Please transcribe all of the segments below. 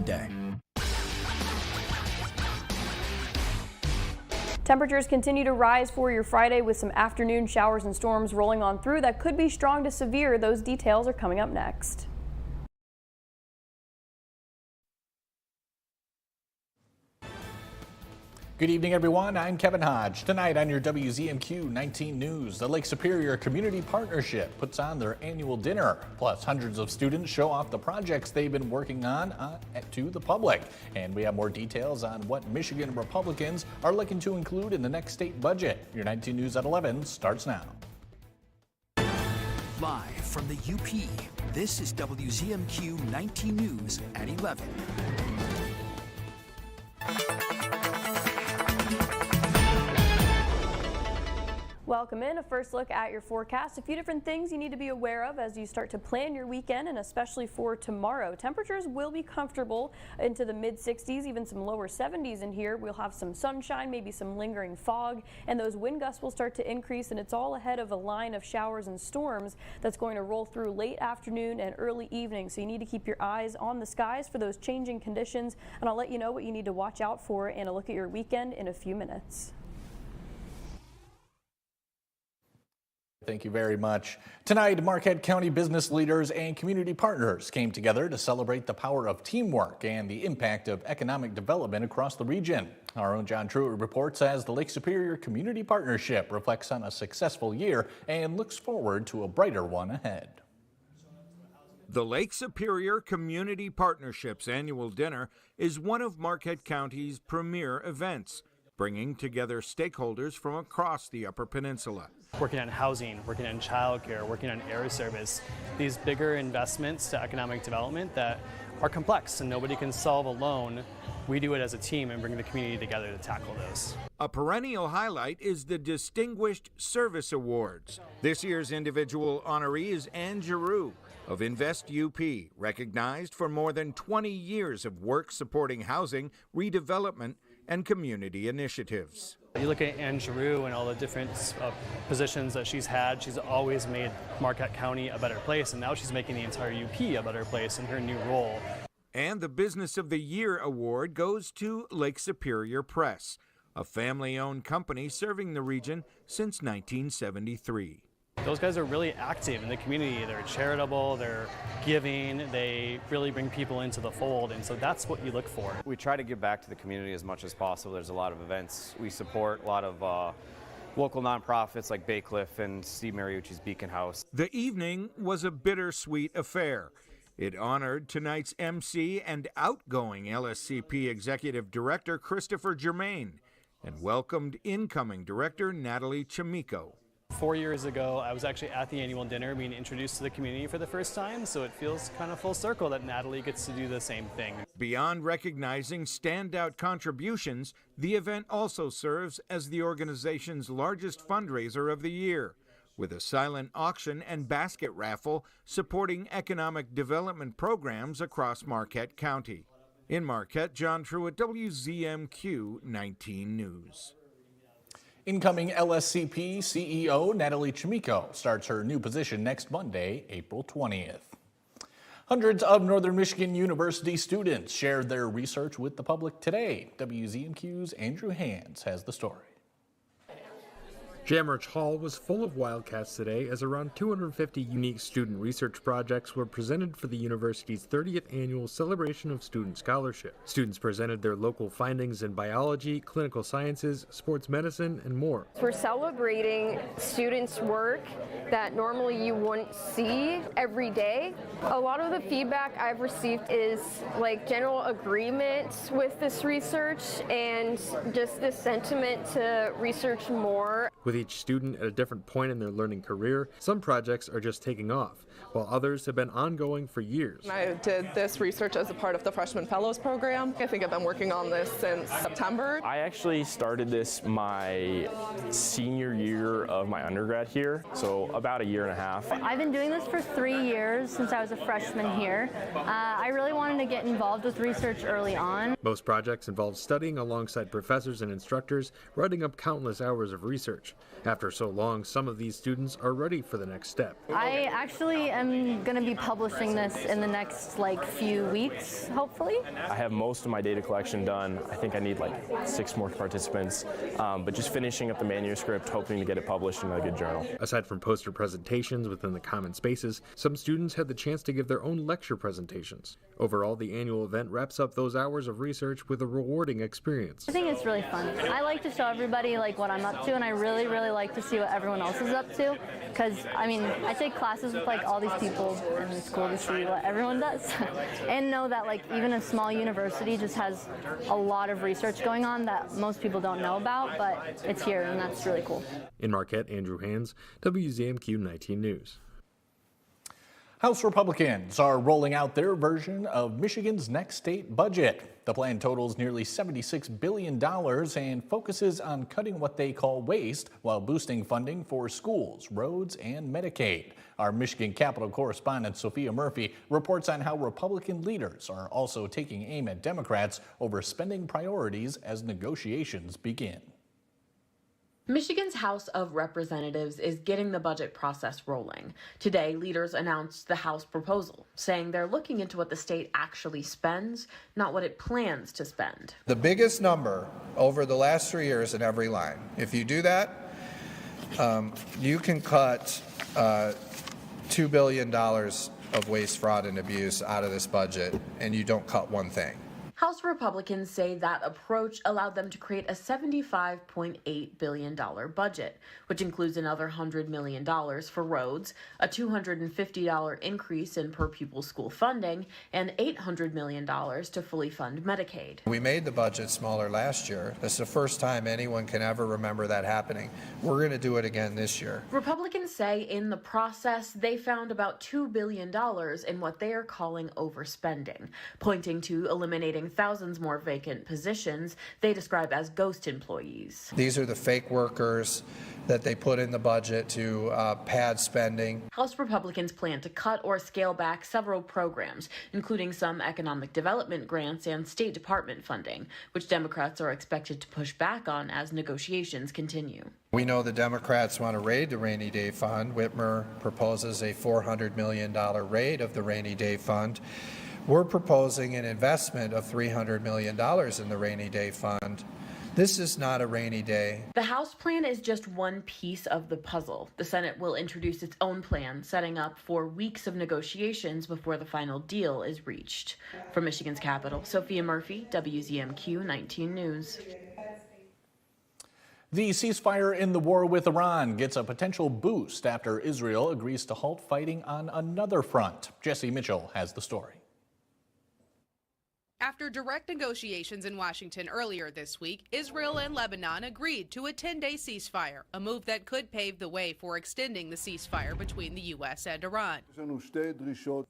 day. Temperatures continue to rise for your Friday with some afternoon showers and storms rolling on through that could be strong to severe. Those details are coming up next. Good evening, everyone. I'm Kevin Hodge. Tonight on your WZMQ 19 News, the Lake Superior Community Partnership puts on their annual dinner. Plus, hundreds of students show off the projects they've been working on to the public. And we have more details on what Michigan Republicans are looking to include in the next state budget. Your 19 News at 11 starts now. Live from the UP, this is WZMQ 19 News at 11. Welcome in. A first look at your forecast. A few different things you need to be aware of as you start to plan your weekend, and especially for tomorrow. Temperatures will be comfortable into the mid 60s, even some lower 70s in here. We'll have some sunshine, maybe some lingering fog, and those wind gusts will start to increase, and it's all ahead of a line of showers and storms that's going to roll through late afternoon and early evening. So you need to keep your eyes on the skies for those changing conditions, and I'll let you know what you need to watch out for and a look at your weekend in a few minutes. Thank you very much. Tonight, Marquette County business leaders and community partners came together to celebrate the power of teamwork and the impact of economic development across the region. Our own John Truitt reports as the Lake Superior Community Partnership reflects on a successful year and looks forward to a brighter one ahead. The Lake Superior Community Partnership's annual dinner is one of Marquette County's premier events, bringing together stakeholders from across the Upper Peninsula. Working on housing, working on childcare, working on air service, these bigger investments to economic development that are complex and nobody can solve alone. We do it as a team and bring the community together to tackle those. A perennial highlight is the Distinguished Service Awards. This year's individual honoree is Anne Giroux of Invest UP, recognized for more than 20 years of work supporting housing, redevelopment, and community initiatives. You look at Anne Giroux and all the different positions that she's had. She's always made Marquette County a better place, and now she's making the entire UP a better place in her new role. And the Business of the Year award goes to Lake Superior Press, a family-owned company serving the region since 1973. Those guys are really active in the community. They're charitable, they're giving, they really bring people into the fold, and so that's what you look for. We try to give back to the community as much as possible. There's a lot of events we support, a lot of local nonprofits like Baycliff and Steve Mariucci's Beacon House. The evening was a bittersweet affair. It honored tonight's MC and outgoing LSCP Executive Director Christopher Germain and welcomed incoming Director Natalie Chimico. 4 years ago, I was actually at the annual dinner being introduced to the community for the first time, so it feels kind of full circle that Natalie gets to do the same thing. Beyond recognizing standout contributions, the event also serves as the organization's largest fundraiser of the year, with a silent auction and basket raffle supporting economic development programs across Marquette County. In Marquette, John Truitt, WZMQ 19 News. Incoming LSCP CEO Natalie Chimico starts her new position next Monday, April 20th. Hundreds of Northern Michigan University students shared their research with the public today. WZMQ's Andrew Hands has the story. Jamrich Hall was full of Wildcats today as around 250 unique student research projects were presented for the university's 30th annual Celebration of Student Scholarship. Students presented their local findings in biology, clinical sciences, sports medicine, and more. We're celebrating students' work that normally you wouldn't see every day. A lot of the feedback I've received is like general agreement with this research and just this sentiment to research more. With each student at a different point in their learning career, some projects are just taking off, while others have been ongoing for years. I did this research as a part of the Freshman Fellows program. I think I've been working on this since September. I actually started this my senior year of my undergrad here, so about a year and a half. I've been doing this for 3 years since I was a freshman here. I really wanted to get involved with research early on. Most projects involve studying alongside professors and instructors, writing up countless hours of research. After so long, some of these students are ready for the next step. I actually am I'm going to be publishing this in the next few weeks, hopefully. I have most of my data collection done. I think I need 6 more participants, but just finishing up the manuscript, hoping to get it published in a good journal. Aside from poster presentations within the common spaces, some students had the chance to give their own lecture presentations. Overall, the annual event wraps up those hours of research with a rewarding experience. I think it's really fun. I like to show everybody what I'm up to, and I really, really like to see what everyone else is up to, because I take classes with all these people, and it's cool to see what everyone does and know that even a small university just has a lot of research going on that most people don't know about, but it's here, and that's really cool. In Marquette, Andrew Hands, WZMQ 19 News. House Republicans are rolling out their version of Michigan's next state budget. The plan totals nearly $76 billion and focuses on cutting what they call waste while boosting funding for schools, roads, and Medicaid. Our Michigan Capitol correspondent Sophia Murphy reports on how Republican leaders are also taking aim at Democrats over spending priorities as negotiations begin. Michigan's House of Representatives is getting the budget process rolling. Today, leaders announced the House proposal, saying they're looking into what the state actually spends, not what it plans to spend. The biggest number over the last 3 years in every line. If you do that, you can cut $2 billion of waste, fraud, and abuse out of this budget, and you don't cut one thing. House Republicans say that approach allowed them to create a $75.8 billion budget, which includes another $100 million for roads, a $250 increase in per-pupil school funding, and $800 million to fully fund Medicaid. We made the budget smaller last year. That's the first time anyone can ever remember that happening. We're going to do it again this year. Republicans say in the process they found about $2 billion in what they are calling overspending, pointing to eliminating thousands more vacant positions they describe as ghost employees. These are the fake workers that they put in the budget to pad spending. House Republicans plan to cut or scale back several programs, including some economic development grants and State Department funding, which Democrats are expected to push back on as negotiations continue. We know the Democrats want to raid the rainy day fund. Whitmer proposes a $400 million raid of the rainy day fund. We're proposing an investment of $300 million in the rainy day fund. This is not a rainy day. The House plan is just one piece of the puzzle. The Senate will introduce its own plan, setting up for weeks of negotiations before the final deal is reached. From Michigan's capital, Sophia Murphy, WZMQ 19 News. The ceasefire in the war with Iran gets a potential boost after Israel agrees to halt fighting on another front. Jesse Mitchell has the story. After direct negotiations in Washington earlier this week, Israel and Lebanon agreed to a 10-day ceasefire, a move that could pave the way for extending the ceasefire between the U.S. and Iran.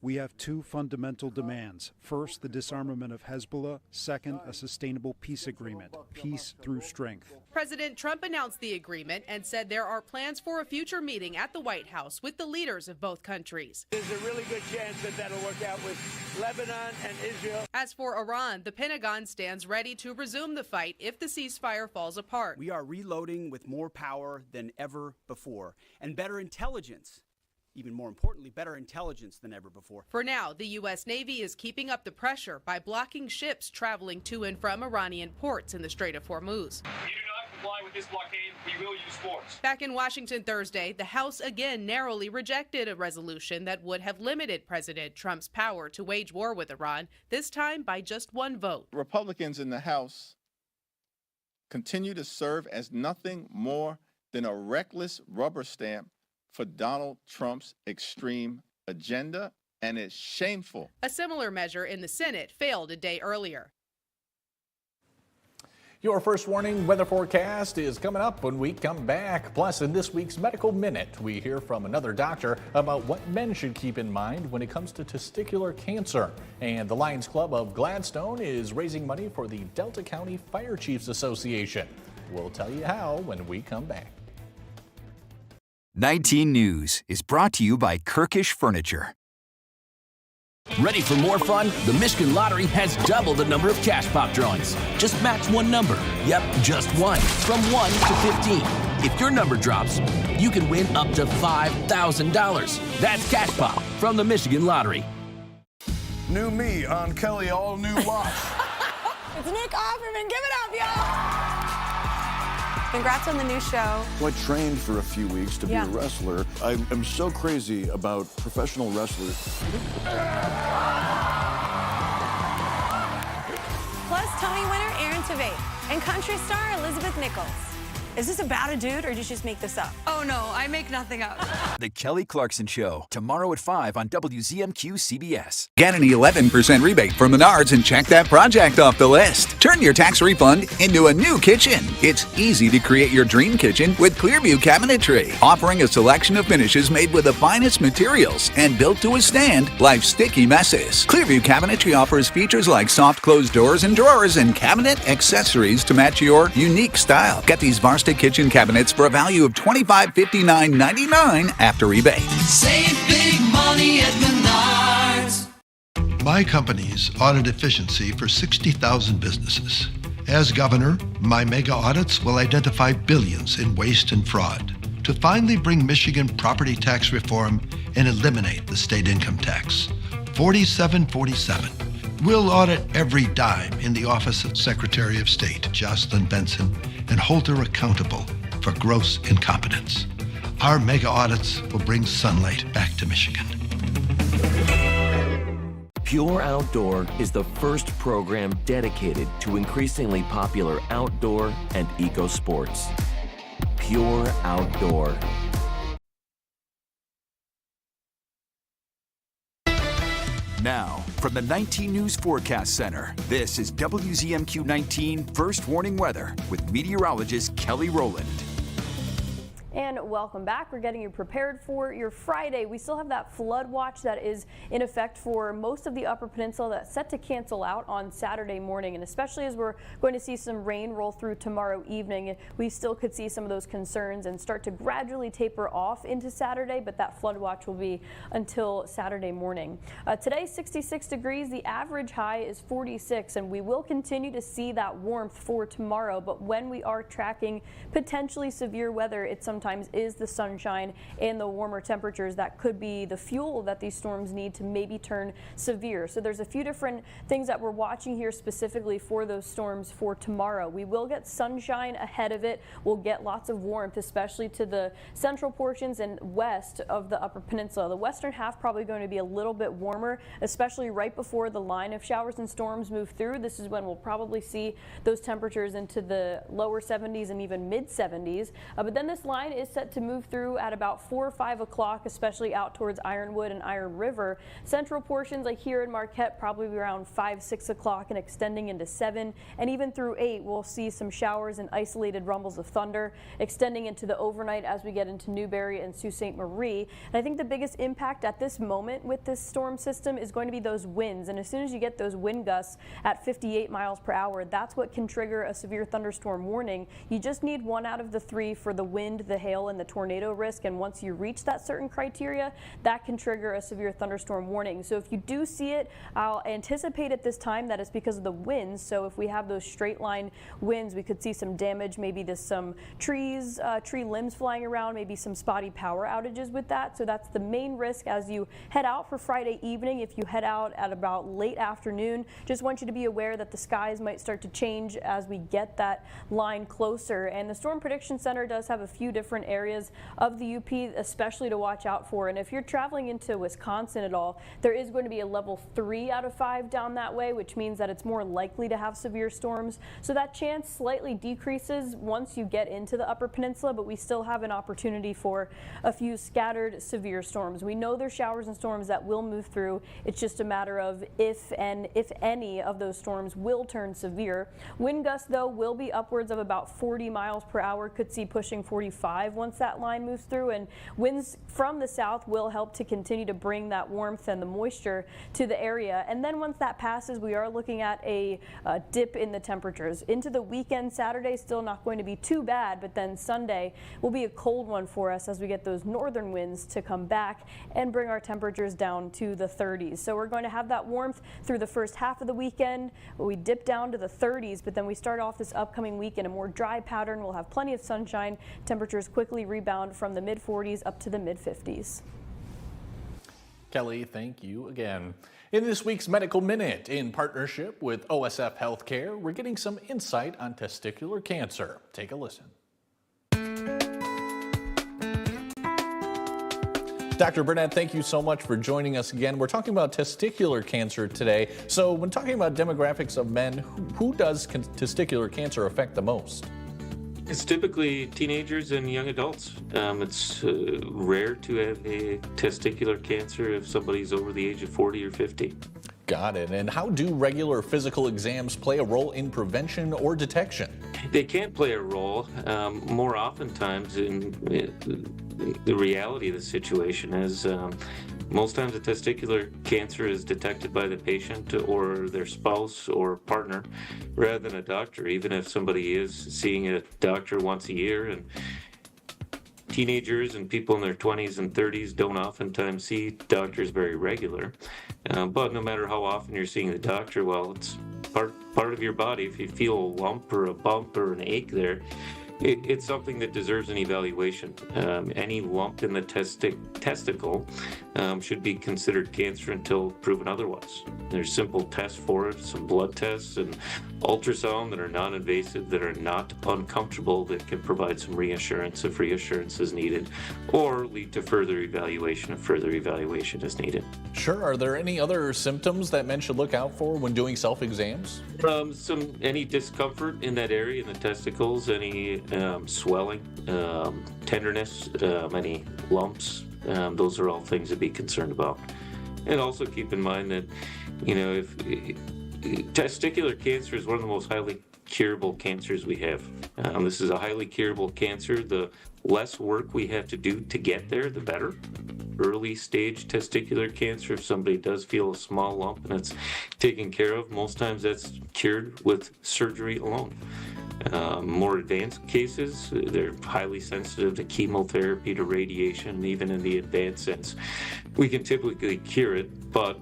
We have two fundamental demands. First, the disarmament of Hezbollah. Second, a sustainable peace agreement. Peace through strength. President Trump announced the agreement and said there are plans for a future meeting at the White House with the leaders of both countries. There's a really good chance that that'll work out with Lebanon and Israel. As for Iran, the Pentagon stands ready to resume the fight if the ceasefire falls apart. We are reloading with more power than ever before and better intelligence. Even more importantly, better intelligence than ever before. For now, the U.S. Navy is keeping up the pressure by blocking ships traveling to and from Iranian ports in the Strait of Hormuz. If you do not comply with this blockade, we will use force. Back in Washington Thursday, the House again narrowly rejected a resolution that would have limited President Trump's power to wage war with Iran, this time by just one vote. Republicans in the House continue to serve as nothing more than a reckless rubber stamp for Donald Trump's extreme agenda, and it's shameful. A similar measure in the Senate failed a day earlier. Your first warning weather forecast is coming up when we come back. Plus, in this week's Medical Minute, we hear from another doctor about what men should keep in mind when it comes to testicular cancer. And the Lions Club of Gladstone is raising money for the Delta County Fire Chiefs Association. We'll tell you how when we come back. 19 News is brought to you by Kirkish Furniture. Ready for more fun? The Michigan Lottery has doubled the number of cash pop drawings. Just match one number. Yep, just one. From 1 to 15. If your number drops, you can win up to $5,000. That's Cash Pop from the Michigan Lottery. New me on Kelly All New Watch. It's Nick Offerman. Give it up, y'all. Congrats on the new show. Well, I trained for a few weeks to be a wrestler. I am so crazy about professional wrestlers. Plus, Tony winner Aaron Tveit and country star Elizabeth Nichols. Is this about a dude, or did you just make this up? Oh, no, I make nothing up. The Kelly Clarkson Show, tomorrow at 5 on WZMQ CBS. Get an 11% rebate from Menards and check that project off the list. Turn your tax refund into a new kitchen. It's easy to create your dream kitchen with Clearview Cabinetry, offering a selection of finishes made with the finest materials and built to withstand life's sticky messes. Clearview Cabinetry offers features like soft closed doors and drawers and cabinet accessories to match your unique style. Get these Varsity kitchen cabinets for a value of $2559.99 after rebate. Save big money at Menards. My company's audit efficiency for 60,000 businesses. As governor, my mega audits will identify billions in waste and fraud to finally bring Michigan property tax reform and eliminate the state income tax. 4747. We'll audit every dime in the Office of Secretary of State, Jocelyn Benson, and hold her accountable for gross incompetence. Our mega audits will bring sunlight back to Michigan. Pure Outdoor is the first program dedicated to increasingly popular outdoor and eco sports. Pure Outdoor. Now, from the 19 News Forecast Center, this is WZMQ 19 First Warning Weather with meteorologist Kelly Rowland. And welcome back. We're getting you prepared for your Friday. We still have that flood watch that is in effect for most of the Upper Peninsula that's set to cancel out on Saturday morning. And especially as we're going to see some rain roll through tomorrow evening, we still could see some of those concerns and start to gradually taper off into Saturday, but that flood watch will be until Saturday morning. Today, 66 degrees. The average high is 46, and we will continue to see that warmth for tomorrow. But when we are tracking potentially severe weather, it's sometimes is the sunshine and the warmer temperatures that could be the fuel that these storms need to maybe turn severe. So there's a few different things that we're watching here specifically for those storms for tomorrow. We will get sunshine ahead of it. We'll get lots of warmth, especially to the central portions and west of the Upper Peninsula. The western half probably going to be a little bit warmer, especially right before the line of showers and storms move through. This is when we'll probably see those temperatures into the lower 70s and even mid 70s. But then this line is set to move through at about 4 or 5 o'clock, especially out towards Ironwood and Iron River. Central portions like here in Marquette probably around 5, 6 o'clock and extending into 7, and even through 8 we'll see some showers and isolated rumbles of thunder extending into the overnight as we get into Newberry and Sault Ste. Marie. And I think the biggest impact at this moment with this storm system is going to be those winds, and as soon as you get those wind gusts at 58 miles per hour, that's what can trigger a severe thunderstorm warning. You just need 1 out of the 3 for the wind, the hail, and the tornado risk, and once you reach that certain criteria, that can trigger a severe thunderstorm warning. So if you do see it, I'll anticipate at this time that it's because of the winds. So if we have those straight line winds, we could see some damage, maybe to some trees, tree limbs flying around, maybe some spotty power outages with that. So that's the main risk as you head out for Friday evening. If you head out at about late afternoon, just want you to be aware that the skies might start to change as we get that line closer. And the Storm Prediction Center does have a few different areas of the UP especially to watch out for. And if you're traveling into Wisconsin at all, there is going to be a level 3 out of 5 down that way, which means that it's more likely to have severe storms. So that chance slightly decreases once you get into the Upper Peninsula, but we still have an opportunity for a few scattered severe storms. We know there's showers and storms that will move through. It's just a matter of if any of those storms will turn severe. Wind gusts, though, will be upwards of about 40 miles per hour, could see pushing 45 5 once that line moves through, and winds from the south will help to continue to bring that warmth and the moisture to the area. And then once that passes, we are looking at a dip in the temperatures. Into the weekend, Saturday still not going to be too bad, but then Sunday will be a cold one for us as we get those northern winds to come back and bring our temperatures down to the 30s. So we're going to have that warmth through the first half of the weekend. We dip down to the 30s, but then we start off this upcoming week in a more dry pattern. We'll have plenty of sunshine. Temperatures quickly rebound from the mid 40s up to the mid 50s. Kelly, thank you again. In this week's Medical Minute, in partnership with OSF Healthcare, we're getting some insight on testicular cancer. Take a listen. Dr. Burnett, thank you so much for joining us again. We're talking about testicular cancer today. So when talking about demographics of men, who does testicular cancer affect the most? It's typically teenagers and young adults. It's rare to have a testicular cancer if somebody's over the age of 40 or 50. Got it. And how do regular physical exams play a role in prevention or detection? They can play a role. More oftentimes in the reality of the situation is most times a testicular cancer is detected by the patient or their spouse or partner rather than a doctor, even if somebody is seeing a doctor once a year. And teenagers and people in their 20s and 30s don't oftentimes see doctors very regular. But no matter how often you're seeing the doctor, well, it's part of your body. If you feel a lump or a bump or an ache there, it's something that deserves an evaluation. Any lump in the testicle should be considered cancer until proven otherwise. There's simple tests for it, some blood tests and ultrasound that are non-invasive, that are not uncomfortable, that can provide some reassurance if reassurance is needed, or lead to further evaluation if further evaluation is needed. Sure. Are there any other symptoms that men should look out for when doing self-exams? Any discomfort in that area, in the testicles, any swelling, tenderness, any lumps, those are all things to be concerned about. And also keep in mind that, if testicular cancer is one of the most highly curable cancers we have. This is a highly curable cancer. The less work we have to do to get there, the better. Early stage testicular cancer, if somebody does feel a small lump and it's taken care of, most times that's cured with surgery alone. More advanced cases, they're highly sensitive to chemotherapy, to radiation, even in the advanced sense. We can typically cure it, but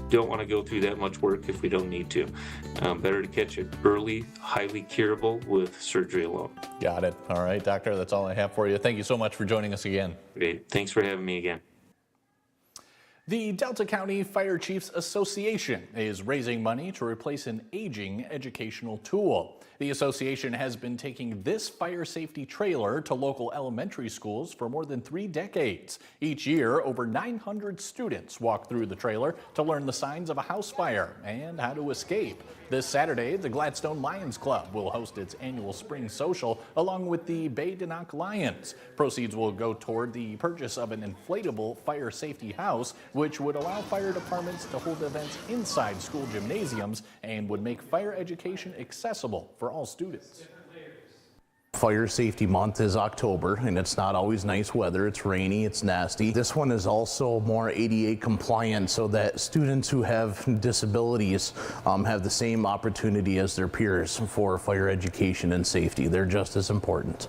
don't want to go through that much work if we don't need to. Better to catch it early, highly curable with surgery alone. Got it. All right, doctor, that's all I have for you. Thank you so much for joining us again. Great. Thanks for having me again. The Delta County Fire Chiefs Association is raising money to replace an aging educational tool. The association has been taking this fire safety trailer to local elementary schools for more than 3 decades. Each year, over 900 students walk through the trailer to learn the signs of a house fire and how to escape. This Saturday, the Gladstone Lions Club will host its annual spring social along with the Bay-Denock Lions. Proceeds will go toward the purchase of an inflatable fire safety house, which would allow fire departments to hold events inside school gymnasiums and would make fire education accessible for all students. Fire Safety Month is October, and it's not always nice weather. It's rainy, it's nasty. This one is also more ADA compliant so that students who have disabilities have the same opportunity as their peers for fire education and safety. They're just as important.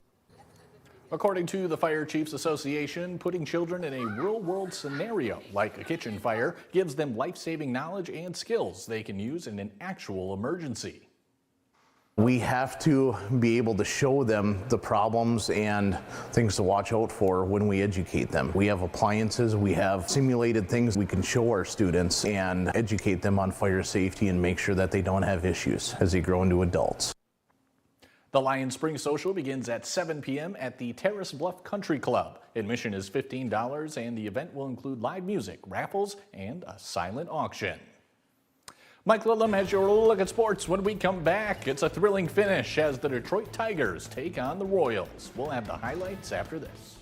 According to the Fire Chiefs Association, putting children in a real-world scenario like a kitchen fire gives them life-saving knowledge and skills they can use in an actual emergency. We have to be able to show them the problems and things to watch out for when we educate them. We have appliances, we have simulated things we can show our students and educate them on fire safety and make sure that they don't have issues as they grow into adults. The Lions Spring Social begins at 7 p.m. at the Terrace Bluff Country Club. Admission is $15 and the event will include live music, raffles, and a silent auction. Mike Lillum has your look at sports. When we come back, it's a thrilling finish as the Detroit Tigers take on the Royals. We'll have the highlights after this.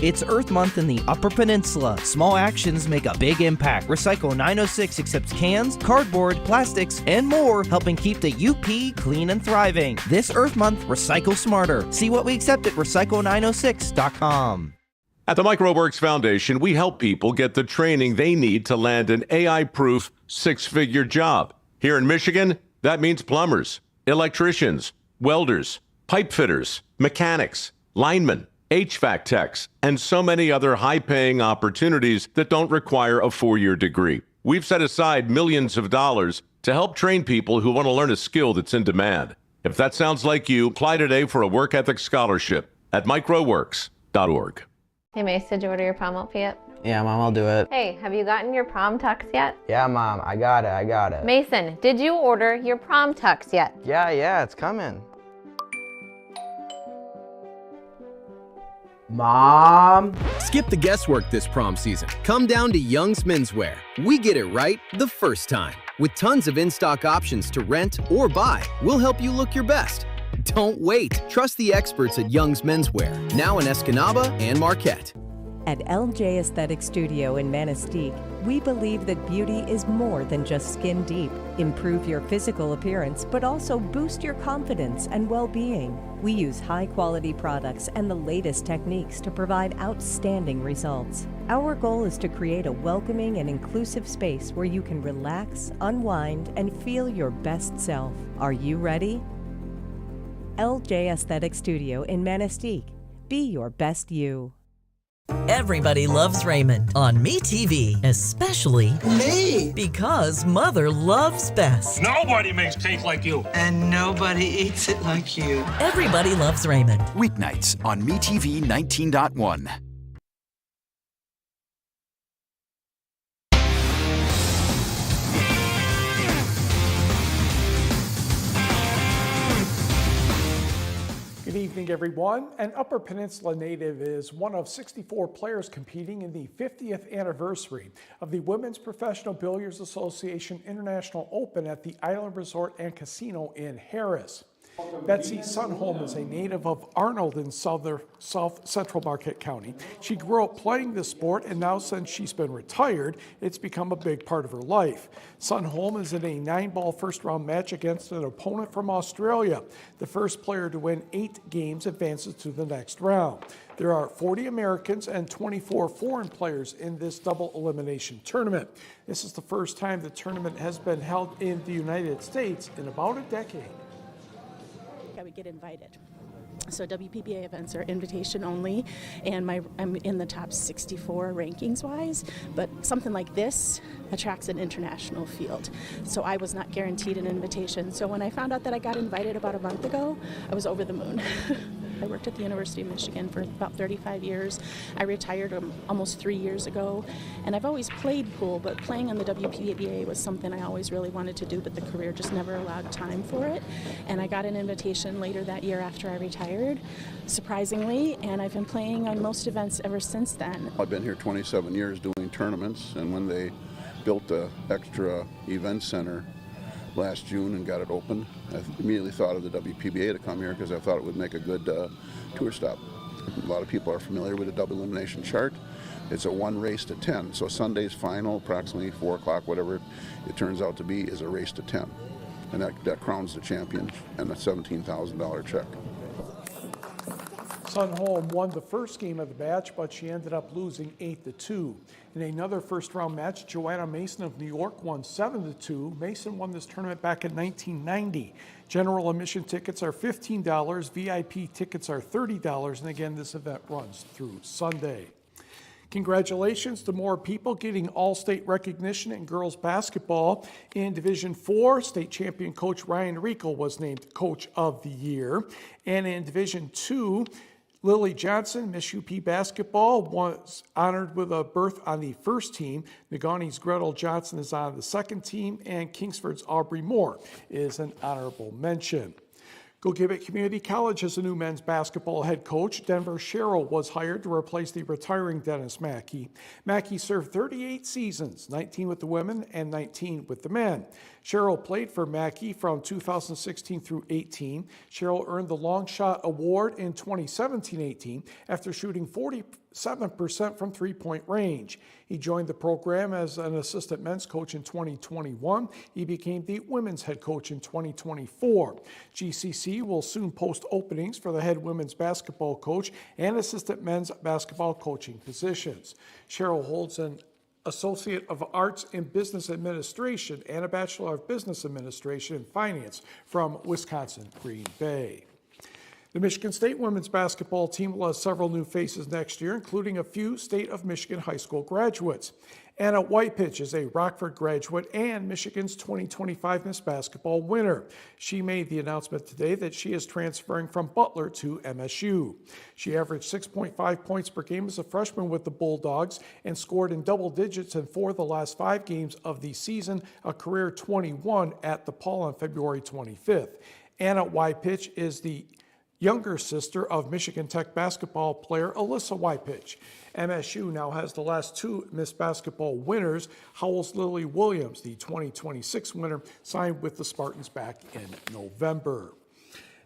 It's Earth Month in the Upper Peninsula. Small actions make a big impact. Recycle 906 accepts cans, cardboard, plastics, and more, helping keep the UP clean and thriving. This Earth Month, recycle smarter. See what we accept at recycle906.com. At the MicroWorks Foundation, we help people get the training they need to land an AI-proof six-figure job. Here in Michigan, that means plumbers, electricians, welders, pipe fitters, mechanics, linemen, HVAC techs, and so many other high-paying opportunities that don't require a four-year degree. We've set aside millions of dollars to help train people who want to learn a skill that's in demand. If that sounds like you, apply today for a work ethics scholarship at microworks.org. Hey Mace, did you order your prom outfit yet? Yeah, Mom, I'll do it. Hey, have you gotten your prom tux yet? Yeah, Mom, I got it. Mason, did you order your prom tux yet? Yeah, it's coming. Mom? Skip the guesswork this prom season. Come down to Young's Menswear. We get it right the first time. With tons of in-stock options to rent or buy, we'll help you look your best. Don't wait. Trust the experts at Young's Menswear, now in Escanaba and Marquette. At LJ Aesthetic Studio in Manistee, we believe that beauty is more than just skin deep. Improve your physical appearance, but also boost your confidence and well-being. We use high-quality products and the latest techniques to provide outstanding results. Our goal is to create a welcoming and inclusive space where you can relax, unwind, and feel your best self. Are you ready? LJ Aesthetic Studio in Manistee. Be your best you. Everybody loves Raymond on MeTV, especially me, because Mother loves best. Nobody makes cake like you. And nobody eats it like you. Everybody loves Raymond. Weeknights on MeTV 19.1. Good evening, everyone. An Upper Peninsula native is one of 64 players competing in the 50th anniversary of the Women's Professional Billiards Association International Open at the Island Resort and Casino in Harris. Betsy Sunholm is a native of Arnold in South Central Marquette County. She grew up playing this sport, and now since she's been retired, it's become a big part of her life. Sunholm is in a 9-ball first-round match against an opponent from Australia. The first player to win 8 games advances to the next round. There are 40 Americans and 24 foreign players in this double elimination tournament. This is the first time the tournament has been held in the United States in about a decade. I would get invited. So WPBA events are invitation only, and I'm in the top 64 rankings wise, but something like this attracts an international field. So I was not guaranteed an invitation. So when I found out that I got invited about a month ago, I was over the moon. I worked at the University of Michigan for about 35 years. I retired almost 3 years ago, and I've always played pool, but playing on the WPBA was something I always really wanted to do, but the career just never allowed time for it. And I got an invitation later that year after I retired, surprisingly, and I've been playing on most events ever since then. I've been here 27 years doing tournaments, and when they built the extra event center last June and got it open, I immediately thought of the WPBA to come here because I thought it would make a good tour stop. A lot of people are familiar with the double elimination chart. It's a 1 race to 10, so Sunday's final, approximately 4 o'clock, whatever it turns out to be, is a race to 10. And that crowns the champion and a $17,000 check. Sunholm won the first game of the match, but she ended up losing 8-2. In another first-round match, Joanna Mason of New York won 7-2. Mason won this tournament back in 1990. General admission tickets are $15, VIP tickets are $30, and again, this event runs through Sunday. Congratulations to more people getting all-state recognition in girls basketball. In Division 4, state champion coach Ryan Rico was named Coach of the Year. And in Division 2, Lily Johnson, Miss UP basketball, was honored with a berth on the first team. Negaunte's Gretel Johnson is on the second team, and Kingsford's Aubrey Moore is an honorable mention. Gogebic Community College has a new men's basketball head coach. Denver Sherrill was hired to replace the retiring Dennis Mackey. Mackey served 38 seasons, 19 with the women and 19 with the men. Sherrill played for Mackey from 2016 through 18. Sherrill earned the Long Shot Award in 2017-18 after shooting 40% 7% from three-point range. He joined the program as an assistant men's coach in 2021. He became the women's head coach in 2024. GCC will soon post openings for the head women's basketball coach and assistant men's basketball coaching positions. Cheryl holds an Associate of Arts in Business Administration and a Bachelor of Business Administration and Finance from Wisconsin Green Bay. The Michigan State women's basketball team will have several new faces next year, including a few State of Michigan high school graduates. Anna Whitepitch is a Rockford graduate and Michigan's 2025 Miss Basketball winner. She made the announcement today that she is transferring from Butler to MSU. She averaged 6.5 points per game as a freshman with the Bulldogs and scored in double digits in 4 of the last 5 games of the season, a career 21 at DePaul on February 25th. Anna Whitepitch is the younger sister of Michigan Tech basketball player Alyssa Whitepitch. MSU now has the last 2 Miss Basketball winners. Howell's Lily Williams, the 2026 winner, signed with the Spartans back in November.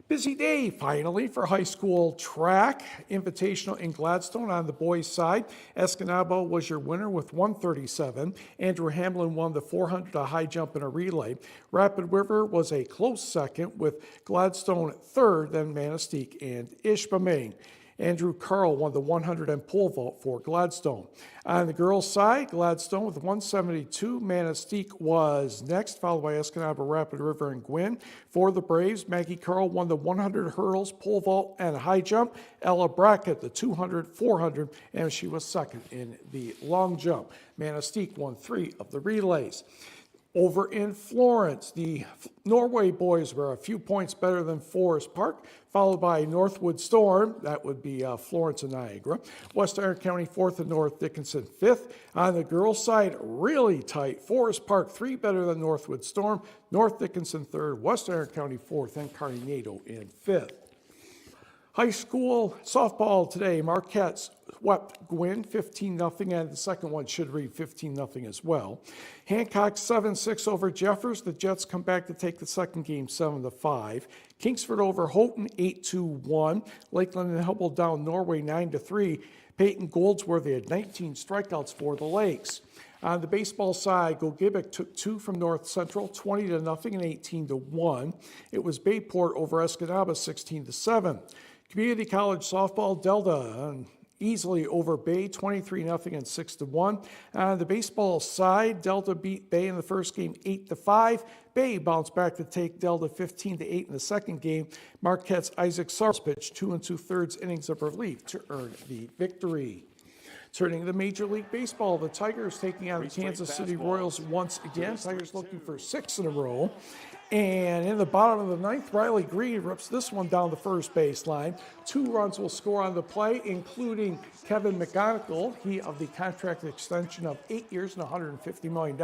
Busy day, finally, for high school track. Invitational in Gladstone on the boys' side. Escanaba was your winner with 137. Andrew Hamlin won the 400 high jump and a relay. Rapid River was a close second with Gladstone third, then Manistee and Ishpeming. Andrew Carl won the 100 and pole vault for Gladstone. On the girls' side, Gladstone with 172. Manistee was next, followed by Escanaba, Rapid River, and Gwinn. For the Braves, Maggie Carl won the 100 hurdles, pole vault, and high jump. Ella Brackett, the 200, 400, and she was second in the long jump. Manistee won 3 of the relays. Over in Florence, the Norway boys were a few points better than Forest Park, followed by Northwood Storm, that would be Florence and Niagara. West Iron County 4th and North Dickinson 5th. On the girls' side, really tight. Forest Park 3 better than Northwood Storm, North Dickinson 3rd, West Iron County 4th, and Carnegie in 5th. High school softball today, Marquette swept Gwinn 15-0, and the second one should read 15-0 as well. Hancock 7-6 over Jeffers. The Jets come back to take the second game 7-5. Kingsford over Houghton 8-1. Lakeland and Hubble down Norway 9-3. Peyton Goldsworthy had 19 strikeouts for the Lakes. On the baseball side, Gogebic took 2 from North Central, 20-0 and 18-1. It was Bayport over Escanaba, 16-7. Community College softball, Delta easily over Bay, 23-0 and 6-1. On the baseball side, Delta beat Bay in the first game 8-5. Bay bounced back to take Delta 15-8 in the second game. Marquette's Isaac Sars pitched 2 2/3 innings of relief to earn the victory. Turning to Major League Baseball, the Tigers taking on the Kansas City Royals once again. Tigers looking for 6 in a row. And in the bottom of the 9th, Riley Green rips this one down the first baseline. 2 runs will score on the play, including Kevin McGonigal, he of the contract extension of 8 years and $150 million.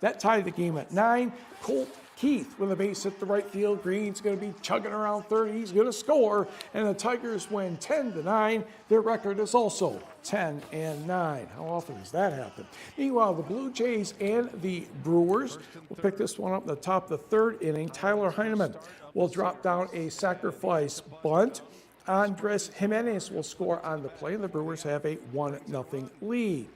That tied the game at 9. Colt Keith with a base hit the right field. Green's going to be chugging around third. He's going to score, and the Tigers win 10-9. Their record is also 10-9. How often does that happen? Meanwhile, the Blue Jays and the Brewers will pick this one up in the top of the 3rd inning. Tyler Heineman will drop down a sacrifice bunt. Andres Jimenez will score on the play, and the Brewers have a 1-0 lead.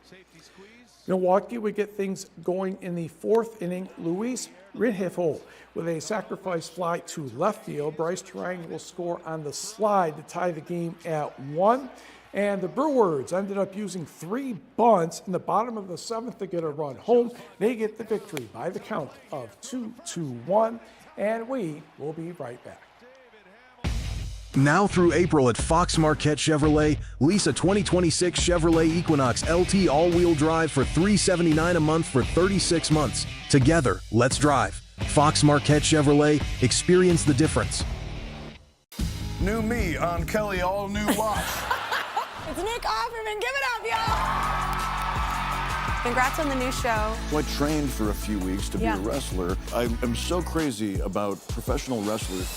Milwaukee would get things going in the 4th inning. Luis Rengifo with a sacrifice fly to left field. Bryce Terang will score on the slide to tie the game at 1. And the Brewers ended up using 3 bunts in the bottom of the 7th to get a run home. They get the victory by the count of 2-1. And we will be right back. Now through April at Fox Marquette Chevrolet, lease a 2026 Chevrolet Equinox LT all-wheel drive for $379 a month for 36 months. Together, let's drive. Fox Marquette Chevrolet, experience the difference. New me on Kelly All New Watch. It's Nick Offerman. Give it up, y'all. Congrats on the new show. I trained for a few weeks to be a wrestler. I am so crazy about professional wrestlers.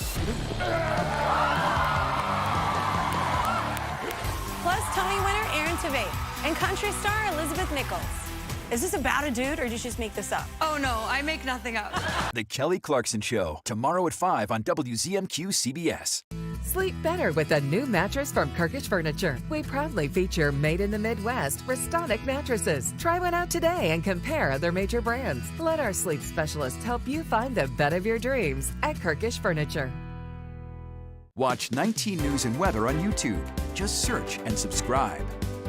Plus, Tony winner Aaron Tveit and country star Elizabeth Nichols. Is this about a dude, or did you just make this up? Oh, no, I make nothing up. The Kelly Clarkson Show, tomorrow at 5 on WZMQ CBS. Sleep better with a new mattress from Kirkish Furniture. We proudly feature Made in the Midwest Restonic mattresses. Try one out today and compare other major brands. Let our sleep specialists help you find the bed of your dreams at Kirkish Furniture. Watch 19 News and Weather on YouTube. Just search and subscribe.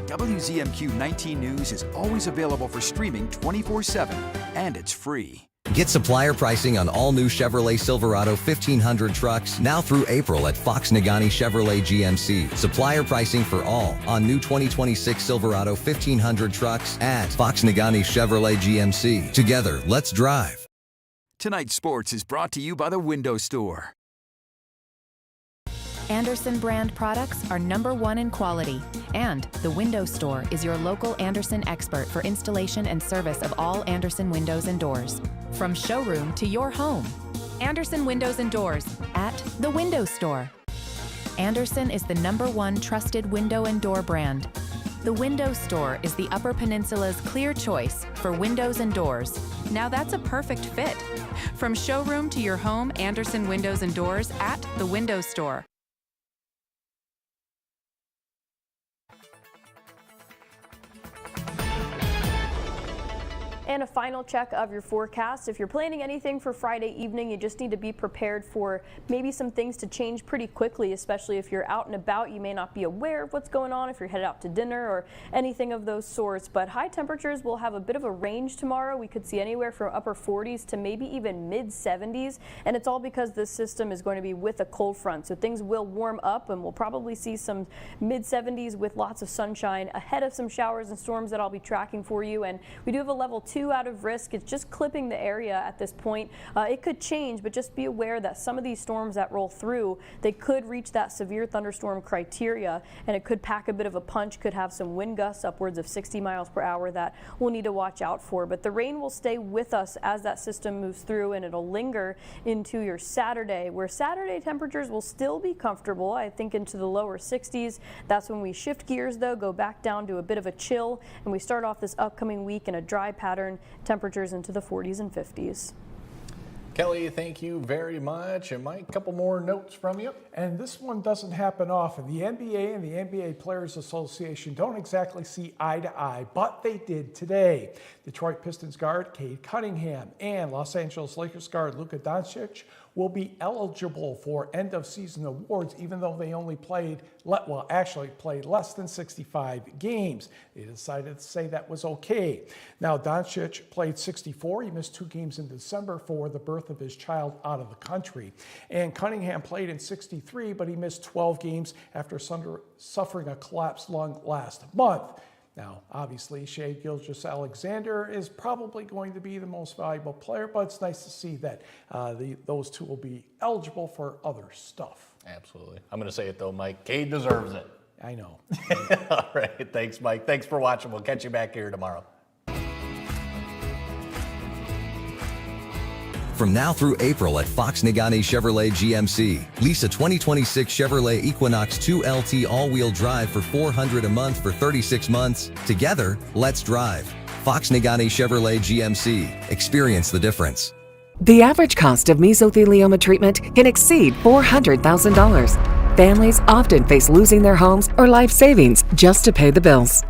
WZMQ 19 News is always available for streaming 24/7, and it's free. Get supplier pricing on all new Chevrolet Silverado 1500 trucks now through April at Fox Nagani Chevrolet GMC. Supplier pricing for all on new 2026 Silverado 1500 trucks at Fox Nagani Chevrolet GMC. Together, let's drive. Tonight's sports is brought to you by the Window Store. Andersen brand products are #1 in quality, and the Window Store is your local Andersen expert for installation and service of all Andersen windows and doors. From showroom to your home, Andersen Windows and Doors at the Window Store. Andersen is the #1 trusted window and door brand. The Window Store is the Upper Peninsula's clear choice for windows and doors. Now that's a perfect fit. From showroom to your home, Andersen Windows and Doors at the Window Store. And a final check of your forecast. If you're planning anything for Friday evening, you just need to be prepared for maybe some things to change pretty quickly, especially if you're out and about. You may not be aware of what's going on if you're headed out to dinner or anything of those sorts. But high temperatures will have a bit of a range tomorrow. We could see anywhere from upper 40s to maybe even mid 70s. And it's all because this system is going to be with a cold front. So things will warm up, and we'll probably see some mid 70s with lots of sunshine ahead of some showers and storms that I'll be tracking for you. And we do have a level 2 out of risk. It's just clipping the area at this point. It could change, but just be aware that some of these storms that roll through, they could reach that severe thunderstorm criteria, and it could pack a bit of a punch, could have some wind gusts upwards of 60 miles per hour that we'll need to watch out for. But the rain will stay with us as that system moves through, and it'll linger into your Saturday, where Saturday temperatures will still be comfortable, I think into the lower 60s. That's when we shift gears though, go back down to a bit of a chill, and we start off this upcoming week in a dry pattern. Temperatures into the 40s and 50s. Kelly, thank you very much. And Mike, a couple more notes from you. And this one doesn't happen often. The NBA and the NBA Players Association don't exactly see eye to eye, but they did today. Detroit Pistons guard Cade Cunningham and Los Angeles Lakers guard Luka Doncic will be eligible for end-of-season awards, even though they only played less than 65 games. They decided to say that was okay. Now, Doncic played 64. He missed 2 games in December for the birth of his child out of the country. And Cunningham played in 63, but he missed 12 games after suffering a collapsed lung last month. Now, obviously, Shai Gilgeous-Alexander is probably going to be the most valuable player, but it's nice to see that those two will be eligible for other stuff. Absolutely. I'm going to say it, though, Mike. Cade deserves it. I know. All right. Thanks, Mike. Thanks for watching. We'll catch you back here tomorrow. From now through April at Fox Nagani Chevrolet GMC, lease a 2026 Chevrolet Equinox 2LT all-wheel drive for $400 a month for 36 months. Together, let's drive. Fox Nagani Chevrolet GMC. Experience the difference. The average cost of mesothelioma treatment can exceed $400,000. Families often face losing their homes or life savings just to pay the bills.